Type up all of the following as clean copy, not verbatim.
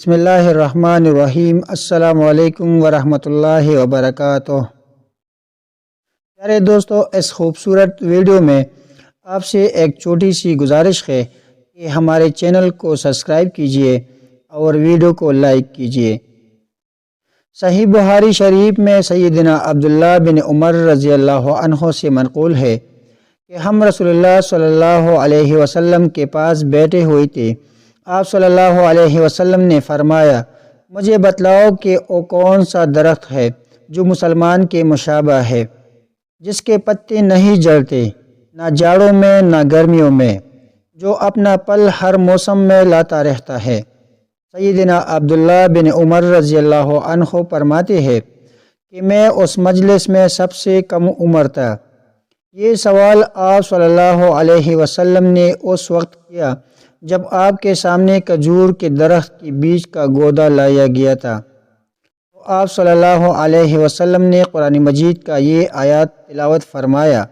بسم اللہ الرحمن الرحیم۔ السلام علیکم ورحمۃ اللہ وبرکاتہ۔ پیارے دوستو، اس خوبصورت ویڈیو میں آپ سے ایک چھوٹی سی گزارش ہے کہ ہمارے چینل کو سبسکرائب کیجئے اور ویڈیو کو لائک کیجئے۔ صحیح بخاری شریف میں سیدنا عبداللہ بن عمر رضی اللہ عنہ سے منقول ہے کہ ہم رسول اللہ صلی اللہ علیہ وسلم کے پاس بیٹھے ہوئے تھے۔ آپ صلی اللہ علیہ وسلم نے فرمایا، مجھے بتلاؤ کہ وہ کون سا درخت ہے جو مسلمان کے مشابہ ہے، جس کے پتے نہیں جھڑتے، نہ جاڑوں میں نہ گرمیوں میں، جو اپنا پل ہر موسم میں لاتا رہتا ہے۔ سیدنا عبداللہ بن عمر رضی اللہ عنہ فرماتے ہیں کہ میں اس مجلس میں سب سے کم عمر تھا۔ یہ سوال آپ صلی اللہ علیہ وسلم نے اس وقت کیا جب آپ کے سامنے کھجور کے درخت کے بیچ کا گودا لایا گیا تھا۔ تو آپ صلی اللہ علیہ وسلم نے قرآن مجید کا یہ آیات تلاوت فرمایا،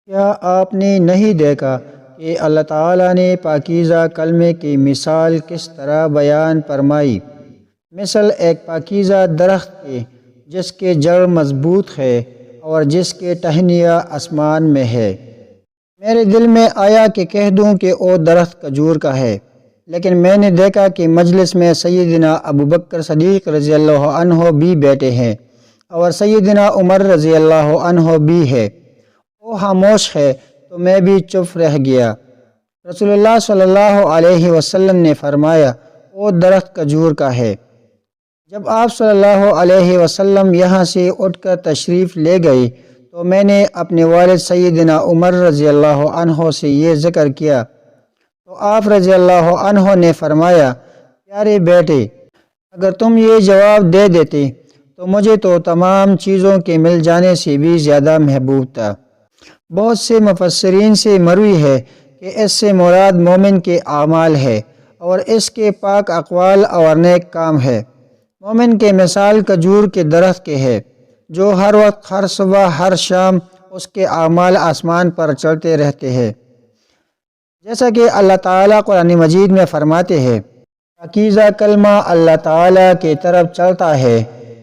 کیا آپ نے نہیں دیکھا کہ اللہ تعالیٰ نے پاکیزہ کلمے کی مثال کس طرح بیان فرمائی؟ مثل ایک پاکیزہ درخت کے جس کے جڑ مضبوط ہے اور جس کے ٹہنیاں آسمان میں ہے۔ میرے دل میں آیا کہ کہہ دوں کہ وہ درخت کھجور کا ہے، لیکن میں نے دیکھا کہ مجلس میں سیدنا ابو بکر صدیق رضی اللہ عنہ بھی بیٹھے ہیں اور سیدنا عمر رضی اللہ عنہ بھی ہے۔ وہ خاموش ہے تو میں بھی چپ رہ گیا۔ رسول اللہ صلی اللہ علیہ وسلم نے فرمایا، وہ درخت کھجور کا ہے۔ جب آپ صلی اللہ علیہ وسلم یہاں سے اٹھ کر تشریف لے گئے تو میں نے اپنے والد سیدنا عمر رضی اللہ عنہ سے یہ ذکر کیا تو آپ رضی اللہ عنہ نے فرمایا، پیارے بیٹے، اگر تم یہ جواب دے دیتے تو مجھے تو تمام چیزوں کے مل جانے سے بھی زیادہ محبوب تھا۔ بہت سے مفسرین سے مروی ہے کہ اس سے مراد مومن کے اعمال ہے اور اس کے پاک اقوال اور نیک کام ہے۔ مومن کے مثال کھجور کے درخت کے ہے جو ہر وقت، ہر صبح، ہر شام اس کے اعمال آسمان پر چلتے رہتے ہیں۔ جیسا کہ اللہ تعالیٰ قرآن مجید میں فرماتے ہیں، پاکیزہ کلمہ اللہ تعالیٰ کی طرف چلتا ہے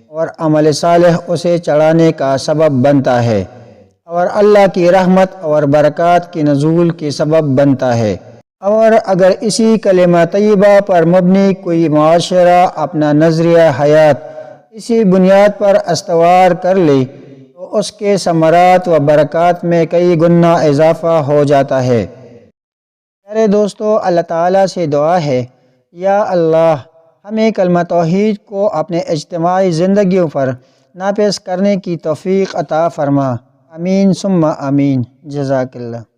اور عمل صالح اسے چڑھانے کا سبب بنتا ہے اور اللہ کی رحمت اور برکات کے نزول کے سبب بنتا ہے۔ اور اگر اسی کلمہ طیبہ پر مبنی کوئی معاشرہ اپنا نظریہ حیات اسی بنیاد پر استوار کر لے تو اس کے ثمرات و برکات میں کئی گنا اضافہ ہو جاتا ہے۔ میرے دوستو، اللہ تعالیٰ سے دعا ہے، یا اللہ، ہمیں کلمہ توحید کو اپنے اجتماعی زندگیوں پر نافذ کرنے کی توفیق عطا فرما۔ آمین ثم آمین۔ جزاک اللہ۔